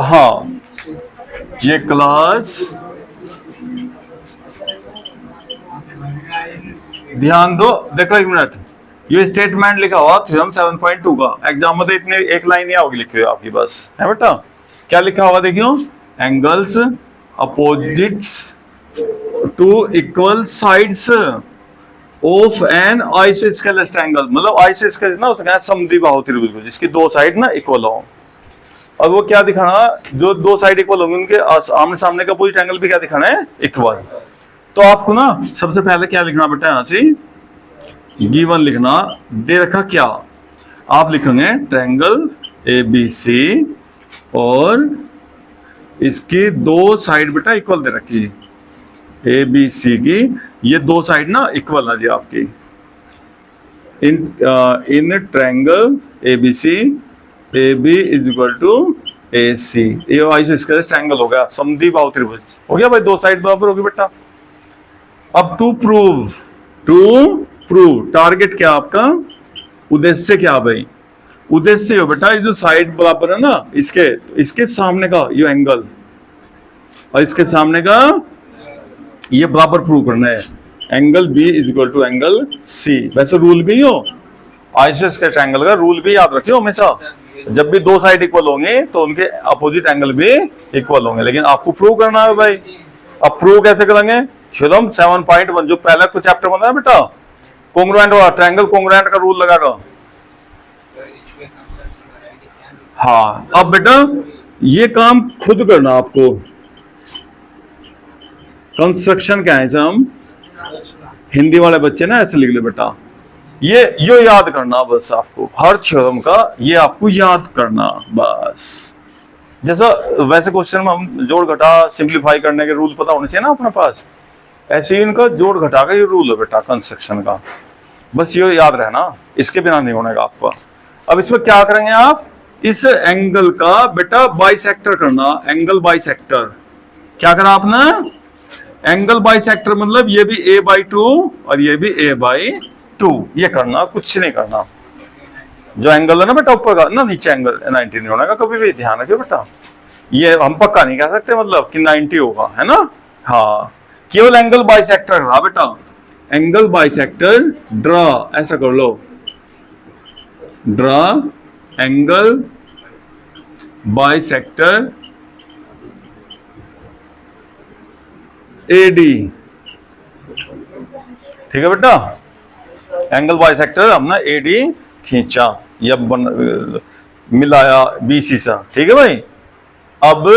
हाँ, ये क्लास, ध्यान दो, देखो एक मिनट, ये स्टेटमेंट लिखा हुआ थ्योरम 7.2 का। एग्जाम में तो इतने एक लाइन ही होगी लिखी हुई आपकी, बस है बेटा। क्या लिखा होगा देखियो, angles opposites to equal sides of an isosceles triangle, मतलब आइसोस्केलस ना होता है समद्विबाहु त्रिभुज जिसकी दो साइड ना इक्वल हो। और वो क्या दिखाना, जो दो साइड इक्वल होंगे उनके आमने सामने का अपोजिट एंगल भी क्या दिखाना है, इक्वल। तो आपको ना सबसे पहले क्या लिखना बेटा, यहां से गिवन लिखना, दे रखा क्या, आप लिखेंगे ट्रायंगल ABC और इसकी दो साइड बेटा इक्वल दे रखी है, ABC की ये दो साइड ना इक्वल है जी आपकी। In triangle ABC AB is equal to AC, ये आइसोस्केलस ट्रायंगल हो गया, समद्विबाहु त्रिभुज हो गया भाई, दो साइड बराबर होगी बेटा। अब टू प्रूव टारगेट क्या आपका, उद्देश्य क्या भाई, उद्देश्य हो बेटा ये जो साइड बराबर है ना इसके सामने का ये एंगल और इसके सामने का ये बराबर प्रूव करना है। Angle B is equal to angle C। वैसे रूल भी हो आइसोस्केलस ट्रायंगल का, रूल भी याद रखियो हमेशा, जब भी दो साइड इक्वल होंगे तो उनके अपोजिट एंगल भी इक्वल होंगे, लेकिन आपको प्रूव करना है भाई। अब प्रूव कैसे करेंगे, थ्योरम 7.1 जो पहला कुछ चैप्टर बना है बेटा, कोंग्रुएंट वाला, ट्रायंगल कोंग्रुएंट का रूल लगाकर। हाँ, अब बेटा ये काम खुद करना आपको, कंस्ट्रक्शन क्या है, हम हिंदी वाले बच्चे ना ऐसे लिख ले बेटा, ये याद करना बस आपको, हर थ्योरम का ये आपको याद करना बस। जैसा वैसे क्वेश्चन में हम जोड़ घटा सिंप्लीफाई करने के रूल पता होने चाहिए ना अपने पास, ऐसे ही इनका जोड़ घटा का ये रूल है बेटा कंस्ट्रक्शन का, बस ये याद रहना, इसके बिना नहीं होने का आपका। अब इसमें क्या करेंगे आप, इस एंगल का बेटा बाइसेक्टर करना, एंगल बाइसेक्टर। क्या करा आपने, एंगल बाइसेक्टर मतलब ये भी A/2 और ये भी A/2, ये करना, कुछ नहीं करना। जो एंगल है ना बेटा ऊपर का ना, नीचे एंगल 90 नहीं होने का कभी भी, ध्यान रखियो बेटा। ये हम पक्का नहीं कह सकते मतलब कि 90 होगा, है ना। हाँ, केवल एंगल बाइसेक्टर रहा बेटा, एंगल बाइसेक्टर ड्रा, ऐसा कर लो, ड्रा एंगल बाइसेक्टर AD, ठीक है बेटा। एंगल बाइसेक्टर हमने AD खींचा या मिलाया BC से, ठीक है भाई। अब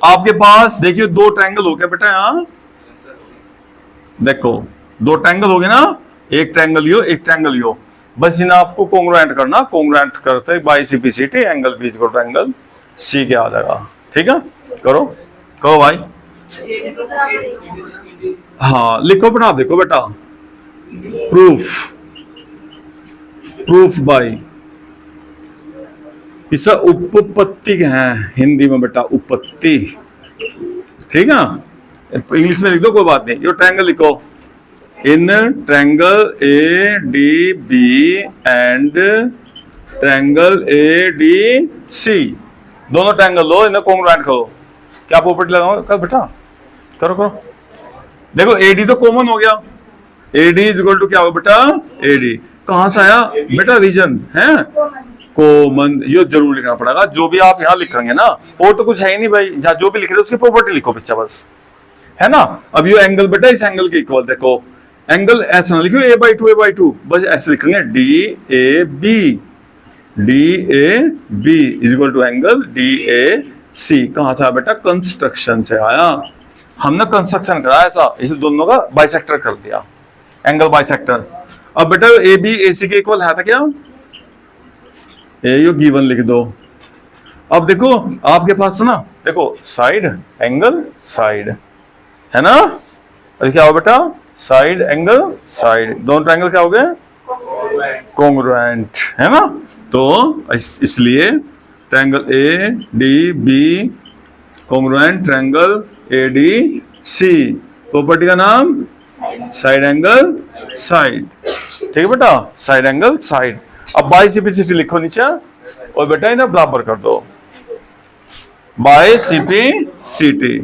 आपके पास देखिए दो ट्रायंगल हो गए बेटा, यहां देखो दो ट्रायंगल हो गए ना, एक ट्रायंगल यो एक ट्रायंगल यो, बस इन्हें आपको कोंग्रुएंट करना, कोंग्रुएंट करते बाई CPCT एंगल B को ट्रायंगल C के आ जाएगा, ठीक है। करो करो भाई, हाँ लिखो बना देखो बेटा, प्रूफ बाई, इस उपपत्ति है हिंदी में बेटा, उपपत्ति, ठीक है। इंग्लिश में लिख दो कोई बात नहीं, ये ट्रायंगल लिखो, in triangle ADB and triangle ADC, दोनों ट्रायंगल लो, इन्हें कोंग्रुएंट करो। क्या प्रॉपर्टी लगाओ कर बेटा, करो करो। देखो AD तो कॉमन हो गया, AD इज इक्वल टू क्या हो बेटा, AD कहां से आया बेटा, रीजन है कॉमन, ये जरूर लिखना पड़ेगा। जो भी आप यहाँ लिखेंगे ना, और तो कुछ है ही नहीं भाई, जहाँ जो भी लिख रहे हो उसकी प्रॉपर्टी लिखो बच्चा, बस है ना। अब ये एंगल बेटा इस एंगल के इक्वल, देखो एंगल ऐसे ना लिखो A/2 बस ऐसे लिखेंगे DAB is equal to angle DAC। कहां से आया बेटा, कंस्ट्रक्शन से आया, हमने कंस्ट्रक्शन कराया ऐसा, इस दोनों का बाइसेक्टर कर दिया, एंगल बाइसेक्टर। अब बेटा AB AC के इक्वल है था क्या, ये गिवन लिख दो। अब देखो आपके पास ना, देखो साइड एंगल साइड है ना, क्या हो बेटा, साइड एंगल साइड, दोनों ट्रायंगल क्या हो गए, कोंग्रुएंट, है ना। तो इसलिए triangle ADB congruent triangle ADC, property का नाम साइड एंगल साइड, ठीक है बेटा, साइड एंगल साइड। अब बाई CPCT लिखो नीचे, और बेटा इन्हें बराबर कर दो बाय सीपी सीटी।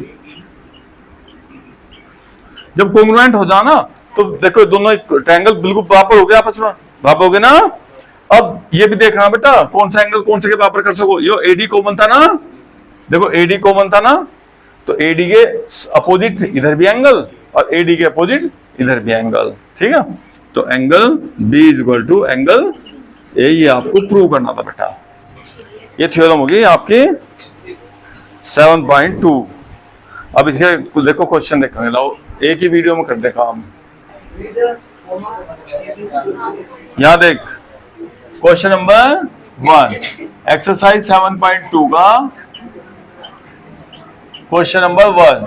जब कॉन्ग्रुएंट हो जाना तो देखो दोनों ट्रायंगल बिल्कुल बराबर हो गए, आपस में बराबर हो गए ना। अब ये भी देखना बेटा कौन सा एंगल कौन से के बराबर कर सको। यो एडी कॉमन था ना, देखो एडी कॉमन था ना, तो एडी के अपोजिट इधर भी एंगल और एडी के अपोजिट इधर भी एंगल, ठीक है। तो angle B is equal to angle A, ये आपको प्रूव करना था बेटा। ये थ्योरम होगी आपकी 7.2। अब इसके देखो क्वेश्चन देखेंगे, लाओ एक ही वीडियो में कर दे काम। यहां देख क्वेश्चन नंबर 1 एक्सरसाइज 7.2 का क्वेश्चन नंबर 1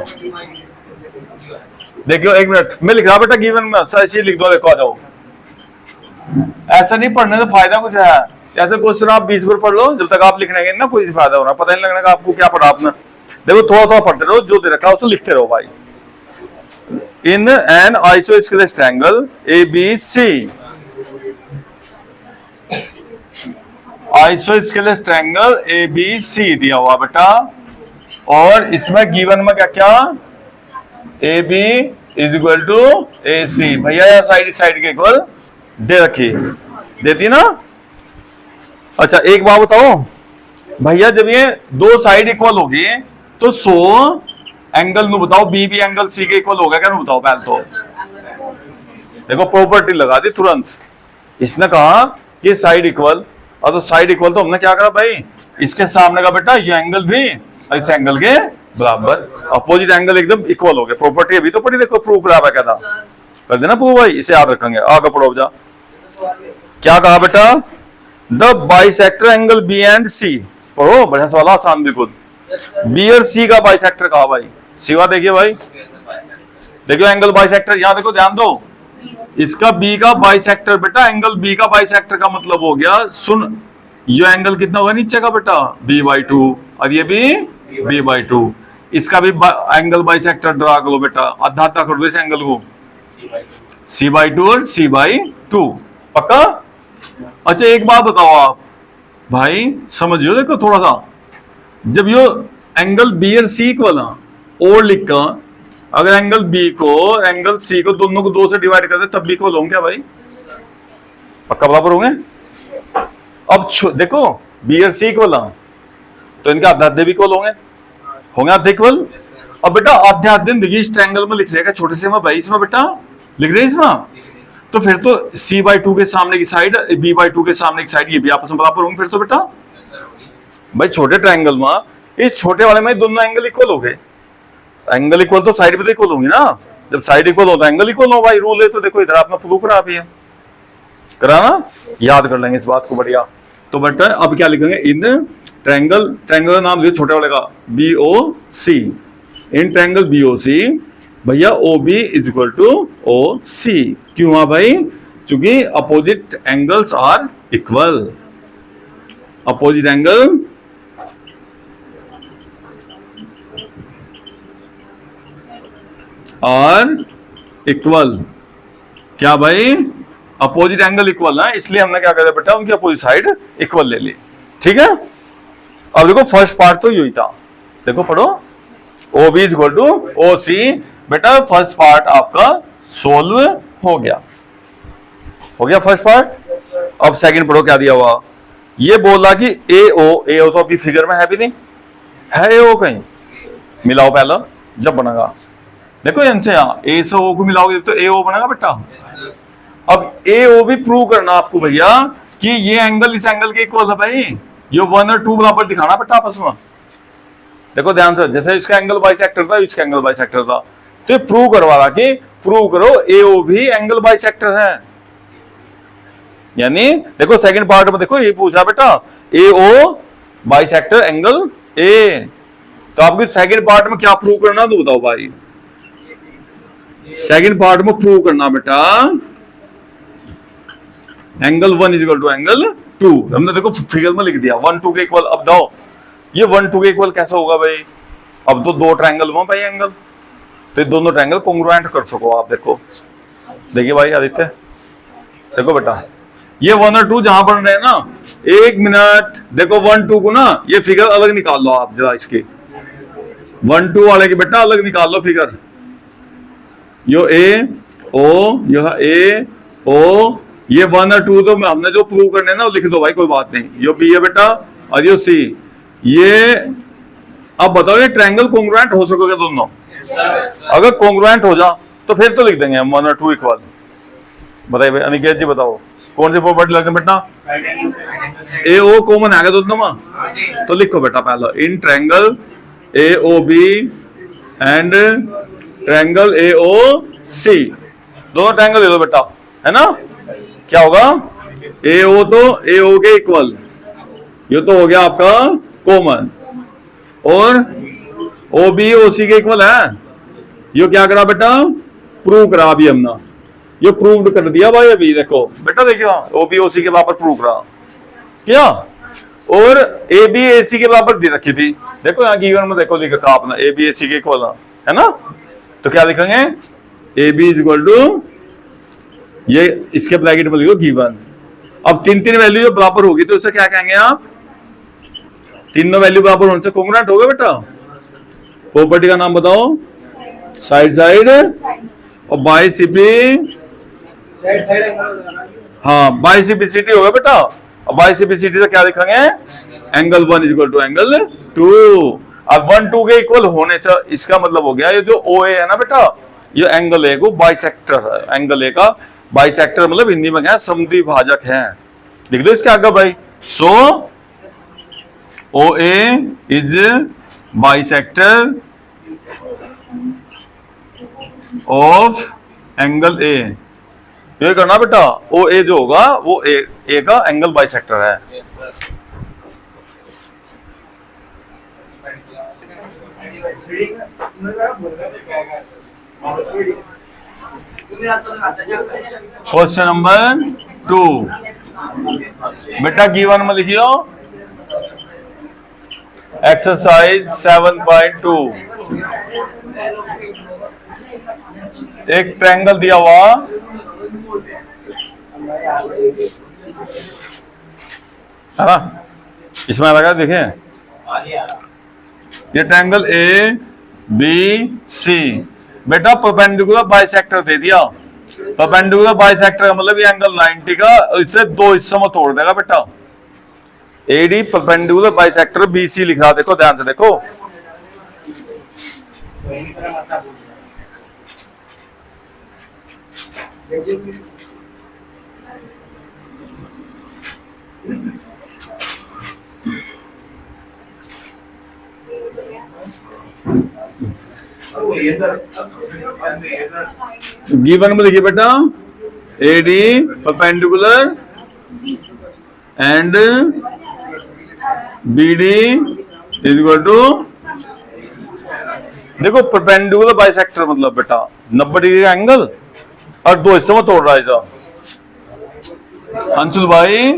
देखियो। एक मिनट मैं लिख रहा बेटा गिवन में ऐसे लिख दो, देखो आ जाओ। ऐसा नहीं पढ़ने से फायदा कुछ है, ऐसे क्वेश्चन आप 20 बार पढ़ लो, जब तक आप लिखने ना कोई फायदा होना, पता नहीं लगने का आपको क्या पढ़ा आपने। देखो थोड़ा थोड़ा पढ़ते रहो, जो दे रखा है उसे लिखते रहो भाई। In an isosceles triangle ABC, isosceles triangle ABC दिया हुआ बेटा, और इसमें गिवन में क्या क्या AB is equal to AC। भैया या साइड साइड के इक्वल दे रखी, देती ना। अच्छा एक बात बताओ भैया, जब ये दो साइड इक्वल होगी तो 100 एंगल नु बताओ बी भी एंगल सी के इक्वल होगा क्या? नु बताओ पहले तो। देखो प्रॉपर्टी लगा दी तुरंत। इसने कहा कि साइड इक्वल, और तो साइड इक्वल तो हमने क्या करा भाई, इसके सामने का बेटा ये एंगल भी इस एंगल के बराबर, अपोजिट एंगल एकदम इक्वल हो गए। प्रॉपर्टी अभी तो पढ़ी, देखो प्रूव करा हुआ क्या था, कर देना प्रूव भाई, इसे याद रखेंगे। आगे पढ़ो जा, क्या कहा बेटा, the bisector angle B and C. पढ़ो बढ़िया सवाल, आसान बिल्कुल। बी और सी का बाइसेक्टर कहा भाई, सीवा देखिए भाई, देखियो एंगल बाइसेक्टर, यहां देखो ध्यान दो, इसका बी का बाइसेक्टर बेटा, एंगल बी का बाइसेक्टर का मतलब हो गया, सुन ये एंगल कितना होगा नीचे का बेटा b/2, और ये भी b/2। इसका भी एंगल बाइसेक्टर ड्रा करो बेटा, आधा आधा कर दो इस एंगल को, c/2 और c/2, पक्का। अच्छा एक बात बताओ आप भाई, समझियो देखो थोड़ा सा, जब ये एंगल बी और सी को ना और लिखा, अगर एंगल बी को एंगल सी को दोनों को 2 से डिवाइड कर दे तब भी इक्वल होंगे क्या भाई? पक्का बराबर होंगे। अब देखो बी और सी इक्वल है तो इनके आधे आधे भी इक्वल होंगे आधे इक्वल। अब बेटा आधे आधे देखिए इस ट्रायंगल में लिख रहेगा छोटे से में भाई, इसमें बेटा लिख रहे इसमें, तो फिर तो c/2 के सामने की साइड b/2 के सामने की साइड ये भी आपस में बराबर होंगे फिर तो बेटा भाई। छोटे ट्रायंगल में इस छोटे वाले में दोनों एंगल इक्वल हो गए, एंगल इक्वल तो साइड भी तो इक्वल होंगी ना, जब साइड इक्वल हो तो एंगल इक्वल हो भाई, रूल है। तो देखो इधर आपने प्रूव करा भी है, कराना याद कर लेंगे इस बात को बढ़िया। तो बेटा अब क्या लिखेंगे, इन ट्रायंगल, ट्रायंगल का नाम लिखिए छोटे वाले का BOC, इन ट्रायंगल BOC भैया OB is equal to OC। क्यों हुआ भाई? क्योंकि opposite angles are equal, opposite angle are equal. क्या भाई? अपोजिट एंगल इक्वल है, इसलिए हमने क्या करा बेटा, उनकी अपोजिट साइड इक्वल ले ली, ठीक है। अब देखो फर्स्ट पार्ट तो यही था, देखो पढ़ो, OB is equal to OC। बेटा फर्स्ट पार्ट आपका सोल्व हो गया फर्स्ट पार्ट। अब सेकंड पढ़ो, क्या दिया हुआ, ये बोला कि AO तो अभी फिगर में है भी नहीं है, AO कहीं मिलाओ पहला जब बनेगा, देखो इनसे यहाँ A से O को मिलाओगे तो AO बनेगा बेटा। अब AO भी प्रूव करना आपको भैया कि ये एंगल इस एंगल के इक्वल है भाई, ये 1 और 2 बराबर दिखाना बेटा आपस में। देखो ध्यान से, जैसे इसका एंगल बाइसेक्टर था, इसका एंगल बाइसेक्टर था, तो प्रूव करवा रहा कि प्रूव करो AO भी एंगल बाइसेक्टर है। यानी देखो सेकंड पार्ट में देखो ये पूछा बेटा AO बाइसेक्टर एंगल A, तो आपको सेकंड पार्ट में क्या प्रूव करना तो बताओ भाई। सेकंड पार्ट में प्रूव करना बेटा angle 1 is equal to angle 2। हमने देखो फिगर में लिख दिया 1 2 के इक्वल। अब दो ये 1 2 के इक्वल कैसे होगा भाई? अब तो दो ट्रायंगल में भाई एंगल, तो दोनों ट्रायंगल कॉन्ग्रुएंट कर सको आप। देखो देखिए भाई आदित्य, देखो बेटा ये 1 और 2 जहां बन रहे हैं ना, 1 मिनट, देखो 1 2 को ना ये फिगर अलग निकाल लो आप जरा, इसके 1 2 वाले की बेटा अलग निकाल लो फिगर। यो ए ओ, यह ए ओ, ये 1 और 2 तो हमने जो प्रूव करने ना वो लिख दो भाई, कोई बात नहीं। यो बी है बेटा और यो सी। ये अब बताओ ये ट्रायंगल कॉन्ग्रुएंट हो सकोगे दोनों? अगर कॉन्ग्रुएंट हो जा तो फिर तो लिख देंगे हम 1 और 2 इक्वल। बताइए भाई अनिकेत जी, बताओ कौन सी प्रॉपर्टी लगे बेटा? ए ओ कॉमन आ गया दोनों में, तो लिखो बेटा पहला in triangle A O B and triangle A O C, दोनों ट्रायंगल ले लो बेटा, है ना? क्या होगा? ए ओ तो ए ओ के इक्वल, ये तो हो गया आपका कॉमन, और ओ बी ओ सी के इक्वल है। ये क्या करा बेटा? प्रूव करा अभी हमने, ये प्रूव कर दिया भाई अभी। देखो बेटा, देखियो ओ बी ओ सी के बराबर प्रूव करा क्या, और ए बी ए सी के बराबर दे रखी थी। देखो यहाँ गिवन में देखो लिखा था आपने ए बी ए सी के इक्वल है ना, तो क्या लिखेंगे? A B is equal to, ये इसके ब्रैकेट में लिखो गिवन। अब 3 वैल्यू जो बराबर होगी तो उसे क्या कहेंगे आप? तीनों वैल्यू बराबर होने से कॉन्ग्रुएंट होगा बेटा। प्रॉपर्टी का नाम बताओ? साइड साइड और बाइसिपी, हाँ बाइसिपिसिटी होगा बेटा। और बाइसिपिसिटी से क्या लिखेंगे? Angle 1 is equal to angle 2। अब 1 2 के इक्वल होने से इसका मतलब हो गया ये जो ओ ए है ना बेटा, ये एंगल ए को बाइसेक्टर है। एंगल ए का बाइसेक्टर मतलब हिंदी में क्या है? समद्वि भाजक है। लिख दो इसके आगे भाई। So O A is bisector of angle A. ये करना बेटा, ओ ए जो होगा वो ए का एंगल बाइसेक्टर है। क्वेश्चन नंबर 2 बेटा गिवन में लिखियो एक्सरसाइज 7.2। एक ट्रायंगल दिया हुआ है ना, इसमें लगा देखें ये ट्रायंगल ए बी सी बेटा परपेंडिकुलर बाइसेक्टर दे दिया। परपेंडिकुलर बाइसेक्टर का मतलब ये एंगल 90 का इसे 2 हिस्सों में तोड़ देगा बेटा। एडी परपेंडिकुलर बाइसेक्टर बीसी लिख रहा, देखो ध्यान से देखो। गिवन में देखिए बेटा AD perpendicular and BD is equal to, देखो परपेंडिकुलर बाइसेक्टर मतलब बेटा 90 डिग्री का एंगल और 2 हिस्सों में तोड़ रहा है जो। अंशुल भाई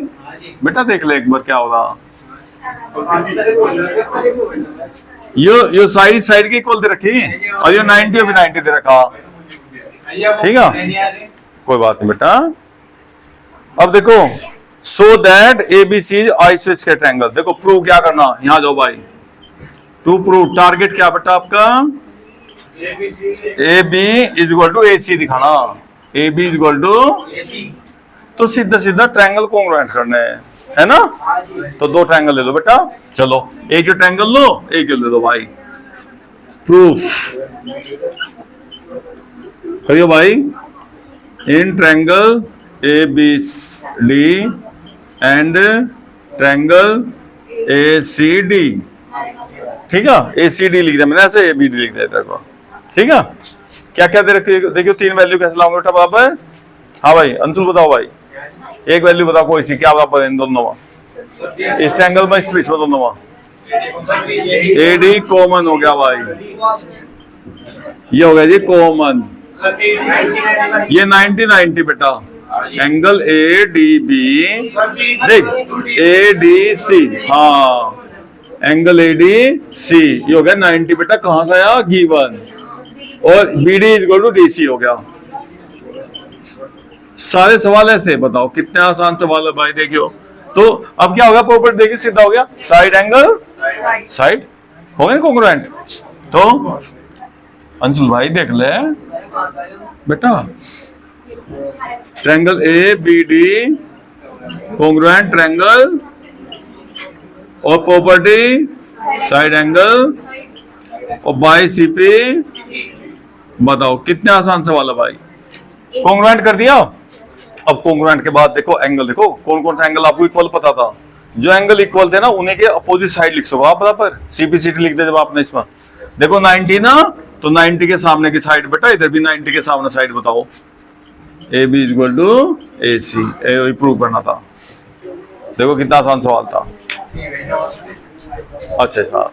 बेटा देख ले एक बार क्या होगा। यो साइड के इक्वल दे रखी और ये 90 और 90 दे रखा, ठीक है कोई बात नहीं बेटा। अब देखो so that A B C isosceles के ट्रायंगल, देखो प्रूव क्या करना, यहां जाओ भाई। टू प्रूव टारगेट क्या बेटा आपका? A B is equal to A C दिखाना। A B is equal to, तो सीधा सीधा ट्रायंगल कॉन्ग्रुएंट करने है ना, तो 2 ट्रायंगल ले लो बेटा। चलो एक जो ट्रायंगल लो, एक ले लो भाई। प्रूफ करियो भाई। In triangle A B D and triangle A C D, ठीक है ए सी डी लिख दिया मैंने, ऐसे ए बी डी लिख दिया तेरे को, ठीक है। क्या क्या दे रखी देखियो 3 वैल्यू कैसे लाऊंगा बेटा बराबर? हाँ भाई अंशुल बताओ भाई, एक वैल्यू बताओ कोई सी, क्या बराबर इन दोनों में? इस ट्रायंगल में इसमें दोनों में एडी कॉमन हो गया भाई, ये हो गया जी कॉमन। ये 90 बेटा एंगल ए डी बी, देख ए डी सी, हाँ एंगल ए डी सी, ये हो गया 90 बेटा। कहां से आया? गिवन। और B D is equal to D C हो गया। सारे सवाल ऐसे बताओ, कितने आसान सवाल है भाई, देखियो। तो अब क्या होगा, प्रॉपर्टी देखिए सीधा हो गया, साइड एंगल साइड हो गया कॉन्ग्रुएंट। तो अंशुल भाई देख ले बेटा, triangle A B D congruent triangle और प्रॉपर्टी साइड एंगल और बाई सीपी। बताओ कितने आसान सवाल है भाई, कॉन्ग्रुएंट कर दिया। अब कॉन्ग्रुएंट के बाद देखो एंगल, देखो कौन कौन सा एंगल आपको इक्वल पता था, जो एंगल इक्वल थे ना उन्हीं के अपोजिट साइड लिख सको आप बराबर, सीपीसीटी लिख दे जब आपने इसमें। देखो 90 ना, तो 90 के सामने की साइड बेटा, इधर भी 90 के सामने साइड बताओ, A B equal to A C, prove करना था। देखो कितना आसान सवाल था। अच्छा।